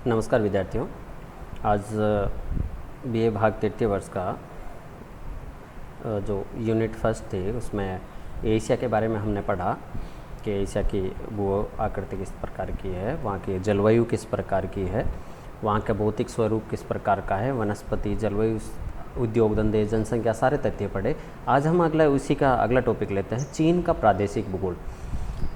नमस्कार विद्यार्थियों। आज बीए भाग तृतीय वर्ष का जो यूनिट फर्स्ट थे उसमें एशिया के बारे में हमने पढ़ा कि एशिया की भू आकृति किस प्रकार की है, वहाँ की जलवायु किस प्रकार की है, वहाँ का भौतिक स्वरूप किस प्रकार का है, वनस्पति, जलवायु, उद्योग धंधे, जनसंख्या, सारे तथ्य पढ़े। आज हम उसी का अगला टॉपिक लेते हैं, चीन का प्रादेशिक भूगोल।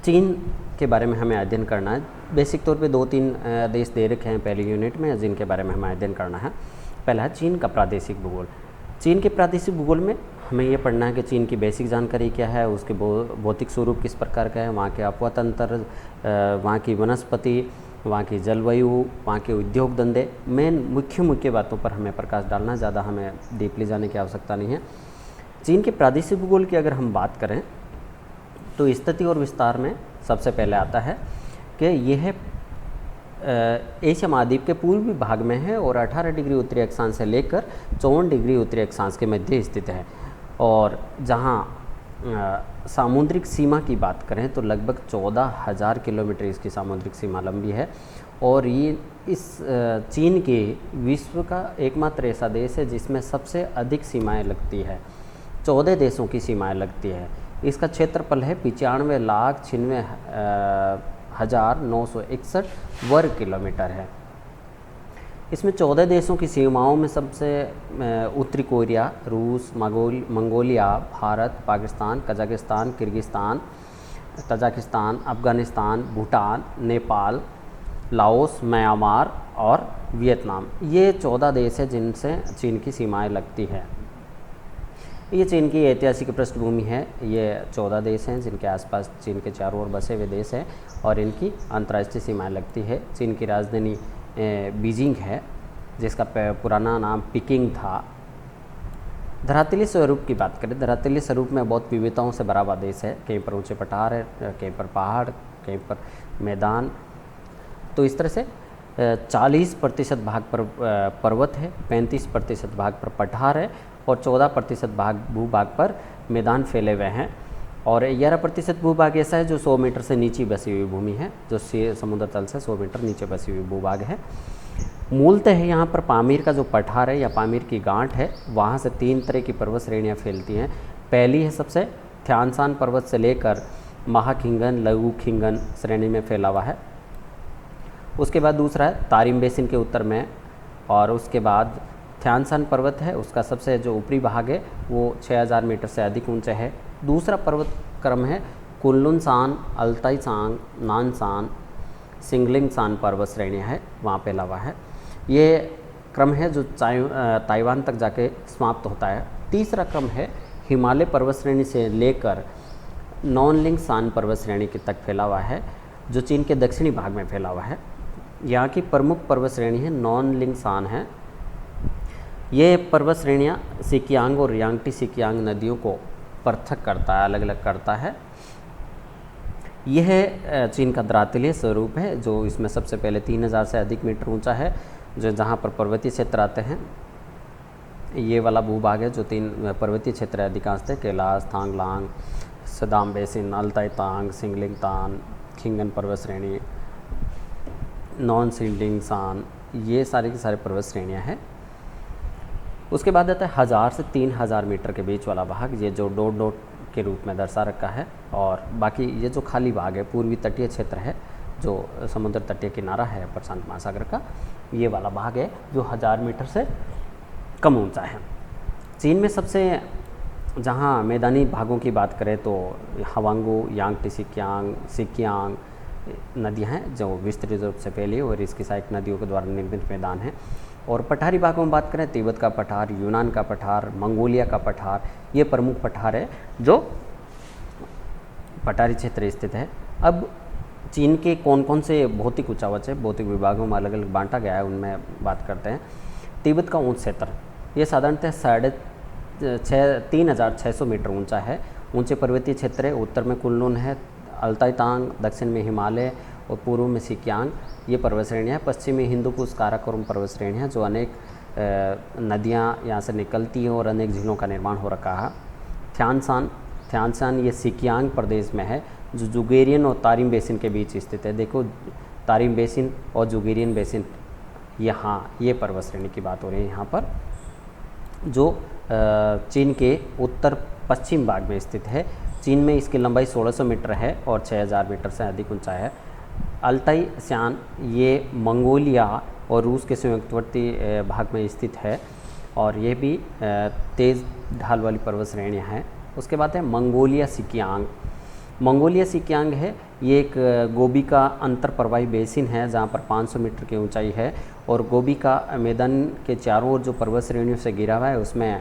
चीन के बारे में हमें अध्ययन करना है। बेसिक तौर पे 2-3 देश दे रखे हैं पहली यूनिट में, जिनके बारे में हमें अध्ययन करना है। पहला है चीन का प्रादेशिक भूगोल। चीन के प्रादेशिक भूगोल में हमें ये पढ़ना है कि चीन की बेसिक जानकारी क्या है, उसके भौतिक स्वरूप किस प्रकार का है, वहाँ के अपतंत्र, वहाँ की वनस्पति, वहाँ की जलवायु, वहाँ के उद्योग धंधे, मेन मुख्य बातों पर हमें प्रकाश डालना है। ज़्यादा हमें डीपली जाने की आवश्यकता नहीं है। चीन के प्रादेशिक भूगोल की अगर हम बात करें तो स्थिति और विस्तार में सबसे पहले आता है कि यह एशिया महाद्वीप के पूर्वी भाग में है और 18 डिग्री उत्तरी अक्षांश से लेकर 54 डिग्री उत्तरी अक्षांश के मध्य स्थित है। और जहाँ सामुद्रिक सीमा की बात करें तो लगभग 14,000 किलोमीटर इसकी सामुद्रिक सीमा लंबी है। और ये इस चीन के विश्व का एकमात्र ऐसा देश है जिसमें सबसे अधिक सीमाएं लगती है। 14 देशों की सीमाएं लगती है। इसका क्षेत्रफल है 95,96,961 वर्ग किलोमीटर है। इसमें 14 देशों की सीमाओं में सबसे उत्तरी कोरिया, रूस, Mongolia, Bharat, Pakistan, Kazakhstan, Kyrgyzstan, Tajikistan, Afghanistan, Bhutan, Nepal, Laos, Myanmar और वियतनाम, ये 14 देश हैं जिनसे चीन की सीमाएं लगती है। ये चीन की ऐतिहासिक पृष्ठभूमि है। ये 14 देश हैं जिनके आसपास चीन के चारों ओर बसे हुए देश हैं और इनकी अंतर्राष्ट्रीय सीमाएं लगती है। चीन की राजधानी बीजिंग है, जिसका पुराना नाम पिकिंग था। धरातलीय स्वरूप की बात करें, धरातलीय स्वरूप में बहुत विविधताओं से भरा हुआ देश है। कहीं पर ऊंचे पठार है, कहीं पर पहाड़, कहीं पर मैदान। तो इस तरह से 40% भाग पर पर्वत है, 35% भाग पर पठार है और 14% भूभाग पर मैदान फैले हुए हैं। और 11% भूभाग ऐसा है जो 100 मीटर से नीचे बसी हुई भूमि है, जो समुद्र तल से 100 मीटर नीचे बसी हुई भूभाग है। मूलतः यहाँ पर पामीर का जो पठार है या पामीर की गांठ है, वहाँ से 3 तरह की पर्वत श्रेणियाँ फैलती हैं। पहली है सबसे थ्यानसान पर्वत से लेकर महाखिंगन, लघु खिंगन श्रेणी में फैला हुआ है। उसके बाद दूसरा है तारिम बेसिन के उत्तर में, और उसके बाद थ्यानसान पर्वत है, उसका सबसे जो ऊपरी भाग है वो 6,000 मीटर से अधिक ऊंचा है। दूसरा पर्वत क्रम है कुनलुन-सान, अल्ताई-सांग, नानसान, सिंगलिंग-सान पर्वत श्रेणियाँ है, वहाँ फैला हुआ है। ये क्रम है जो ताइवान तक जाके समाप्त होता है। तीसरा क्रम है हिमालय पर्वत श्रेणी से लेकर नॉनलिंग-सान पर्वत श्रेणी के तक फैला हुआ है, जो चीन के दक्षिणी भाग में फैला हुआ है। यहाँ की प्रमुख पर्वत श्रेणी है नॉनलिंग-सान है। ये पर्वत श्रेणियाँ सिकियांग और यांगटी सिकियांग नदियों को पृथक करता है, अलग अलग करता है। यह चीन का धरातलीय स्वरूप है, जो इसमें सबसे पहले 3,000 से अधिक मीटर ऊंचा है, जो जहाँ पर पर्वतीय क्षेत्र आते हैं। ये वाला भूभाग है जो 3 पर्वतीय क्षेत्र अधिकांश थे, कैलाश, थांगलांग, सदाम बेसिन, अल्ताई तांग, सिंगलिंग तान, खिंगन पर्वत श्रेणी, नॉन सिंगलिंग सान, ये सारी की सारी पर्वत श्रेणियाँ हैं। उसके बाद आता है 1000 से 3,000 मीटर के बीच वाला भाग, ये जो डॉट के रूप में दर्शा रखा है। और बाकी ये जो खाली भाग है पूर्वी तटीय क्षेत्र है, जो समुद्र तटीय किनारा है प्रशांत महासागर का, ये वाला भाग है जो 1000 मीटर से कम ऊंचा है। चीन में सबसे जहाँ मैदानी भागों की बात करें तो हवांगू, यांगटी सिकियांग नदियाँ हैं जो विस्तृत रूप से फैली और इसकी सहायक नदियों के द्वारा निर्मित मैदान है। और पठारी भागों में बात करें, तिब्बत का पठार, यूनान का पठार, मंगोलिया का पठार, ये प्रमुख पठार है जो पठारी क्षेत्र स्थित है। अब चीन के कौन कौन से भौतिक उच्चावच है, भौतिक विभागों में अलग अलग बांटा गया है, उनमें बात करते हैं। तिब्बत का ऊंच क्षेत्र, ये साधारणतः 3,600 मीटर ऊंचा है। ऊंचे पर्वतीय क्षेत्र है। उत्तर में कुनलुन है, अल्ताई तांग, दक्षिण में हिमालय और पूर्व में सिकियांग, ये पर्वत श्रेणियाँ। पश्चिम में हिंदुकुश, काराकोरम पर्वत श्रेणियाँ, जो अनेक नदियाँ यहाँ से निकलती हैं और अनेक झीलों का निर्माण हो रखा है। थ्यानसान ये सिकियांग प्रदेश में है, जो जुगेरियन और तारिम बेसिन के बीच स्थित है। देखो तारिम बेसिन और जुगेरियन बेसिन यहाँ ये पर्वत श्रेणी की बात हो रही है यहाँ पर, जो चीन के उत्तर पश्चिम भाग में स्थित है। चीन में इसकी लंबाई 1600 मीटर है और 6000 मीटर से अधिक ऊंचाई है। अल्ताई शान ये मंगोलिया और रूस के संयुक्तवर्ती भाग में स्थित है और ये भी तेज़ ढाल वाली पर्वत श्रेणियाँ हैं। उसके बाद है मंगोलिया सिकियांग। मंगोलिया सिकियांग है ये एक गोबी का अंतर प्रवाही बेसिन है जहाँ पर 500 मीटर की ऊंचाई है और गोबी का मैदान के चारों ओर जो पर्वत श्रेणियों से घिरा हुआ है उसमें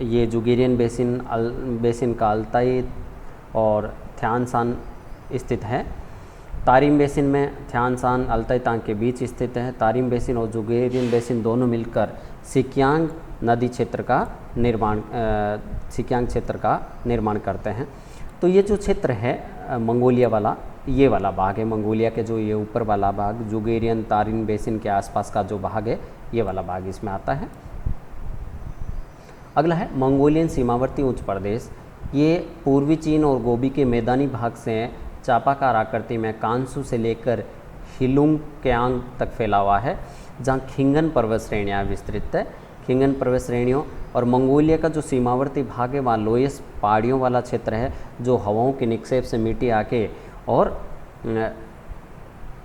ये जुगेरियन बेसिन का अल्ताई और थ्यानशान स्थित है। तारिम बेसिन में थ्यानशान अल्ताई तांग के बीच स्थित है। तारिम बेसिन और जुगेरियन बेसिन दोनों मिलकर सिकियांग नदी क्षेत्र का निर्माण करते हैं। तो ये जो क्षेत्र है मंगोलिया वाला, ये वाला भाग है मंगोलिया के, जो ये ऊपर वाला भाग जुगेरियन तारिम बेसिन के आसपास का जो भाग है ये वाला भाग इसमें आता है। अगला है मंगोलियन सीमावर्ती उच्च प्रदेश। ये पूर्वी चीन और गोबी के मैदानी भाग से चापाकार आकृति में कांसू से लेकर हिलुंगक्यांग तक फैला हुआ है, जहाँ खिंगन पर्वत श्रेणियाँ विस्तृत है। खिंगन पर्वत श्रेणियों और मंगोलिया का जो सीमावर्ती भाग है वहाँ लोएस पहाड़ियों वाला क्षेत्र है, जो हवाओं के निक्षेप से मिट्टी आके और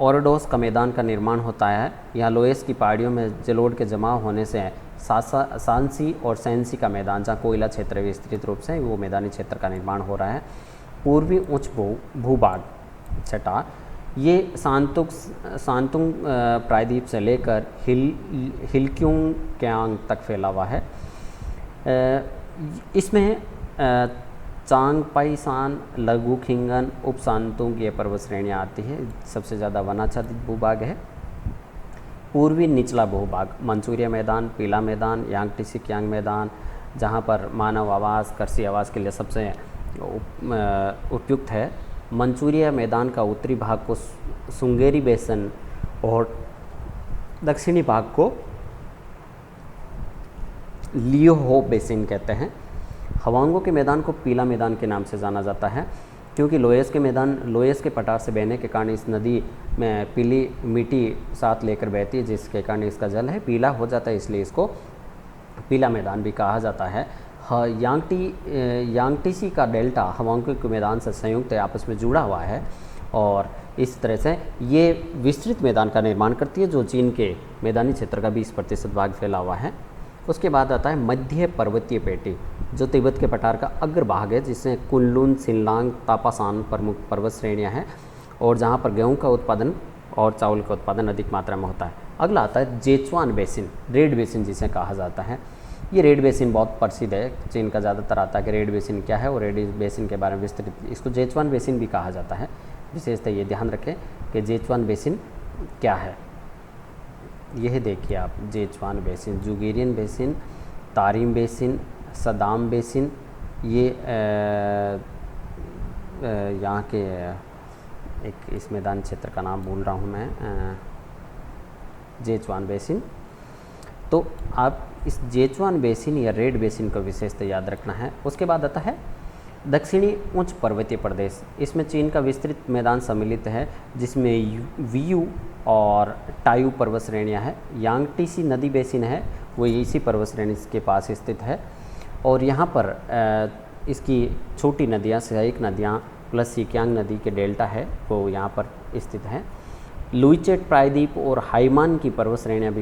ओरडोस का मैदान का निर्माण होता है। यहाँ लोएस की पहाड़ियों में जलोढ़ के जमा होने से सांसी और सैंसी का मैदान, जहाँ कोयला क्षेत्र विस्तृत रूप से वो मैदानी क्षेत्र का निर्माण हो रहा है। पूर्वी उच्च भूभाग छठा, ये सांतुंग प्रायद्वीप से लेकर हिलक्युंगक्यांग तक फैला हुआ है। इसमें चांगपाईशान, लघु खिंगन, उप सांतुंग ये पर्वत श्रेणियाँ आती है। सबसे ज़्यादा वनाच्छादित भूभाग है। पूर्वी निचला भूभाग मंचूरिया मैदान, पीला मैदान, यांगटी सिकियांग मैदान, जहाँ पर मानव आवास, कृषि आवास के लिए सबसे उपयुक्त है। मंचूरिया मैदान का उत्तरी भाग को सुंगेरी बेसन और दक्षिणी भाग को लियोहो बेसिन कहते हैं। हवांगों के मैदान को पीला मैदान के नाम से जाना जाता है, क्योंकि लोएस के पठार से बहने के कारण इस नदी में पीली मिट्टी साथ लेकर बहती है, जिसके कारण इसका जल है पीला हो जाता है, इसलिए इसको पीला मैदान भी कहा जाता है। यांगटीसी का डेल्टा हवांगों के मैदान से संयुक्त आपस में जुड़ा हुआ है और इस तरह से ये विस्तृत मैदान का निर्माण करती है, जो चीन के मैदानी क्षेत्र का 20% भाग फैला हुआ है। उसके बाद आता है मध्य पर्वतीय पेटी, जो तिब्बत के पठार का अग्र भाग है, जिसमें कुनलुन, शिनलांग, तापासान प्रमुख पर्वत श्रेणियाँ हैं और जहाँ पर गेहूँ का उत्पादन और चावल का उत्पादन अधिक मात्रा में होता है। अगला आता है जेचुआन बेसिन, रेड बेसिन जिसे कहा जाता है। ये रेड बेसिन बहुत प्रसिद्ध है, चीन का ज़्यादातर आता है कि रेड बेसिन क्या है और रेड बेसिन के बारे में विस्तृत, इसको जेचुआन बेसिन भी कहा जाता है। विशेषतः ये ध्यान रखें कि जेचुआन बेसिन क्या है। यह देखिए आप, Szechuan basin, Dzungarian basin, Tarim basin, Tsaidam basin, ये यहाँ के एक इस मैदान क्षेत्र का नाम भूल रहा हूँ मैं, जेचुआन बेसिन। तो आप इस जेचुआन बेसिन या रेड बेसिन को विशेषतः याद रखना है। उसके बाद आता है दक्षिणी उच्च पर्वतीय प्रदेश। इसमें चीन का विस्तृत मैदान सम्मिलित है, जिसमें वीयू और टायू पर्वत श्रेणियाँ हैं। यांगटीसी नदी बेसिन है, वो इसी पर्वत श्रेणी के पास स्थित है और यहाँ पर इसकी छोटी नदियाँ, सहायक नदियाँ प्लस सिकियांग नदी के डेल्टा है, वो यहाँ पर स्थित है। लुईचेट प्रायद्वीप और हाईमान की पर्वत श्रेणियाँ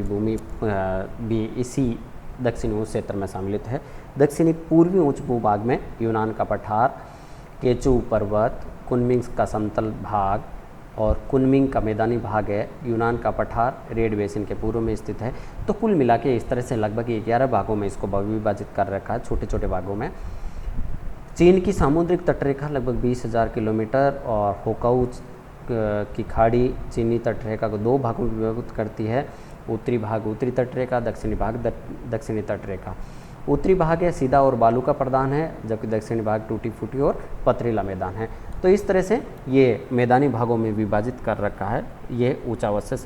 भी इसी दक्षिणी उच्च क्षेत्र में सम्मिलित है। दक्षिणी पूर्वी उच्च भूभाग में यूनान का पठार, केचू पर्वत, कुनमिंग का समतल भाग और कुनमिंग का मैदानी भाग है। यूनान का पठार रेड बेसिन के पूर्व में स्थित है। तो कुल मिला के इस तरह से लगभग 11 भागों में इसको विभाजित कर रखा है, छोटे छोटे भागों में। चीन की सामुद्रिक तटरेखा लगभग 20,000 किलोमीटर और होकाऊ की खाड़ी चीनी तटरेखा को 2 भागों में विभाजित करती है। उत्तरी भाग उत्तरी तटरेखा, दक्षिणी भाग दक्षिणी तटरेखा। उत्तरी भाग है सीधा और बालू का प्रदान है, जबकि दक्षिणी भाग टूटी फूटी और पथरीला मैदान है। तो इस तरह से ये मैदानी भागों में विभाजित कर रखा है। ये ऊंचावत से